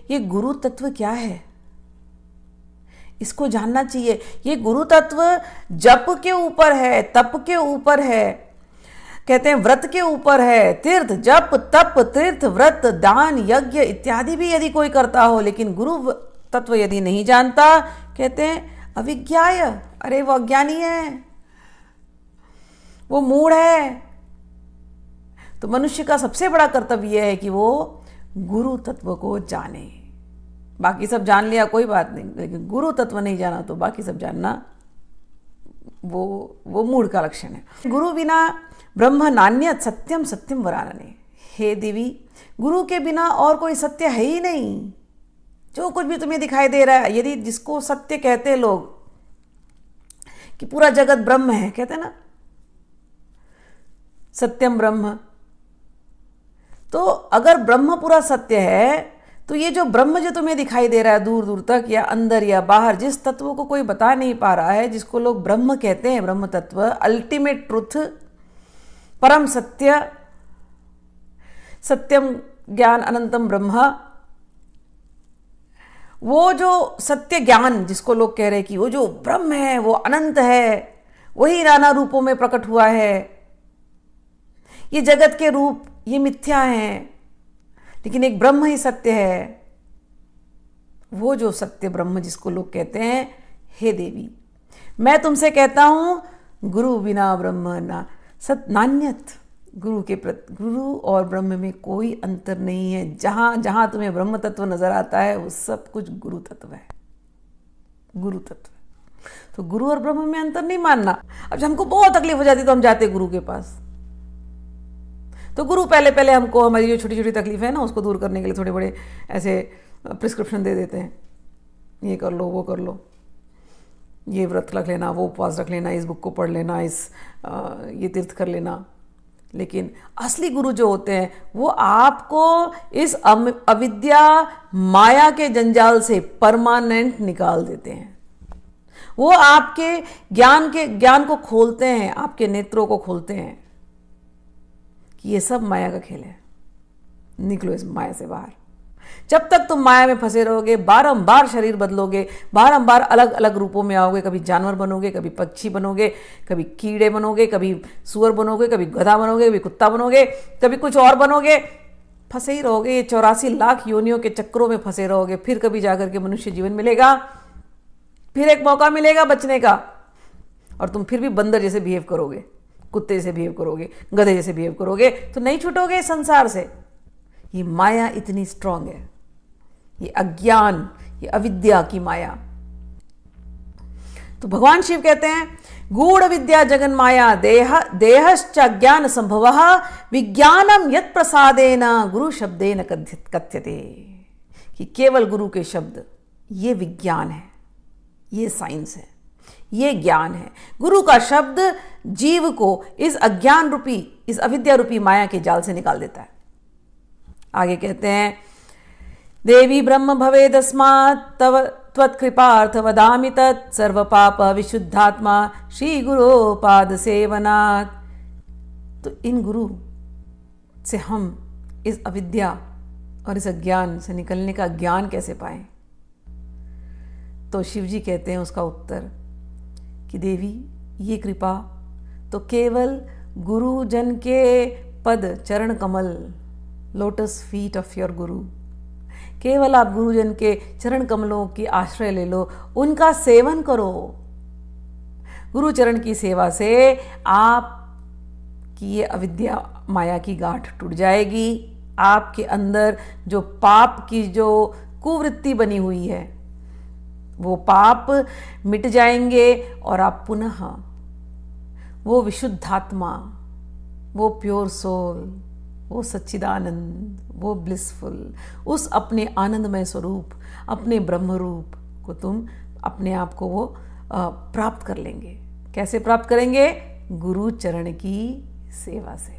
ये गुरु तत्व क्या है, इसको जानना चाहिए। ये गुरु तत्व जप के ऊपर है, तप के ऊपर है, कहते हैं व्रत के ऊपर है। तीर्थ, जप, तप, तीर्थ, व्रत, दान, यज्ञ इत्यादि भी यदि कोई करता हो, लेकिन गुरु तत्व यदि नहीं जानता, कहते हैं अविज्ञाय, अरे वो अज्ञानी है, वो मूढ़ है। तो मनुष्य का सबसे बड़ा कर्तव्य है कि वो गुरु तत्व को जाने। बाकी सब जान लिया कोई बात नहीं, लेकिन गुरु तत्व नहीं जाना तो बाकी सब जानना वो मूढ़ का लक्षण है। गुरु बिना ब्रह्म नान्यत सत्यम सत्यम वरानने। हे देवी, गुरु के बिना और कोई सत्य है ही नहीं। जो कुछ भी तुम्हें दिखाई दे रहा है, यदि जिसको सत्य कहते हैं लोग कि पूरा जगत ब्रह्म है, कहते हैं ना सत्यम ब्रह्म, तो अगर ब्रह्म पूरा सत्य है तो ये जो ब्रह्म जो तुम्हें दिखाई दे रहा है दूर दूर तक या अंदर या बाहर, जिस तत्व को कोई बता नहीं पा रहा है, जिसको लोग ब्रह्म कहते हैं, ब्रह्म तत्व, अल्टीमेट ट्रुथ, परम सत्य, सत्यम ज्ञान अनंतम ब्रह्म, वो जो सत्य ज्ञान जिसको लोग कह रहे हैं कि वो जो ब्रह्म है वो अनंत है, वही नाना रूपों में प्रकट हुआ है, ये जगत के रूप ये मिथ्या हैं, लेकिन एक ब्रह्म ही सत्य है। वो जो सत्य ब्रह्म जिसको लोग कहते हैं, हे देवी, मैं तुमसे कहता हूं गुरु बिना ब्रह्म ना सत नान्यत। गुरु और ब्रह्म में कोई अंतर नहीं है। जहां जहां तुम्हें ब्रह्म तत्व नजर आता है वो सब कुछ गुरु तत्व है, गुरु तत्व। तो गुरु और ब्रह्म में अंतर नहीं मानना। अब जब हमको बहुत तकलीफ हो जाती तो हम जाते गुरु के पास, तो गुरु पहले पहले हमको हमारी जो छोटी छोटी तकलीफ है ना उसको दूर करने के लिए थोड़े बड़े ऐसे प्रिस्क्रिप्शन दे देते हैं, ये कर लो, वो कर लो, ये व्रत रख लेना, वो उपवास रख लेना, इस बुक को पढ़ लेना, ये तीर्थ कर लेना। लेकिन असली गुरु जो होते हैं वो आपको इस अविद्या माया के जंजाल से परमानेंट निकाल देते हैं। वो आपके ज्ञान को खोलते हैं, आपके नेत्रों को खोलते हैं कि ये सब माया का खेल है, निकलो इस माया से बाहर। जब तक तुम माया में फंसे रहोगे, बारंबार शरीर बदलोगे, बारंबार अलग अलग रूपों में आओगे, कभी जानवर बनोगे, कभी पक्षी बनोगे, कभी कीड़े बनोगे, कभी सुअर बनोगे, कभी गधा बनोगे, कभी कुत्ता बनोगे, कभी कुछ और बनोगे, फंसे ही रहोगे। ये 84 लाख योनियों के चक्रों में फंसे रहोगे। फिर कभी जाकर के मनुष्य जीवन मिलेगा, फिर एक मौका मिलेगा बचने का, और तुम फिर भी बंदर जैसे बिहेव करोगे, कुत्ते जैसे बिहेव करोगे, गधे जैसे बिहेव करोगे, तो नहीं छूटोगे संसार से। ये माया इतनी स्ट्रांग है, ये अज्ञान, ये अविद्या की माया। तो भगवान शिव कहते हैं गूढ़ विद्या जगन माया देहश्च ज्ञान संभवः विज्ञानम यत् प्रसादेन गुरु शब्देन कथ्यते। कि केवल गुरु के शब्द ये विज्ञान है, ये साइंस है, ये ज्ञान है। गुरु का शब्द जीव को इस अज्ञान रूपी, इस अविद्या रूपी माया के जाल से निकाल देता है। आगे कहते हैं देवी ब्रह्म भवेदस्मात् तव त्वत्कृपार्थ वदामि तत् सर्व पाप विशुद्धात्मा श्री गुरो पाद सेवनात्। तो इन गुरु से हम इस अविद्या और इस अज्ञान से निकलने का ज्ञान कैसे पाएं? तो शिव जी कहते हैं उसका उत्तर कि देवी ये कृपा तो केवल गुरु जन के पद चरण कमल, लोटस फीट ऑफ योर गुरु, केवल आप गुरुजन के चरण कमलों की आश्रय ले लो, उनका सेवन करो। गुरु चरण की सेवा से आप की ये अविद्या माया की गांठ टूट जाएगी। आपके अंदर जो पाप की जो कुवृत्ति बनी हुई है वो पाप मिट जाएंगे और आप पुनः वो विशुद्धात्मा, वो प्योर सोल, वो सच्चिदानंद, वो ब्लिसफुल, उस अपने आनंदमय स्वरूप, अपने ब्रह्म रूप को तुम अपने आप को वो प्राप्त कर लेंगे। कैसे प्राप्त करेंगे? गुरु चरण की सेवा से।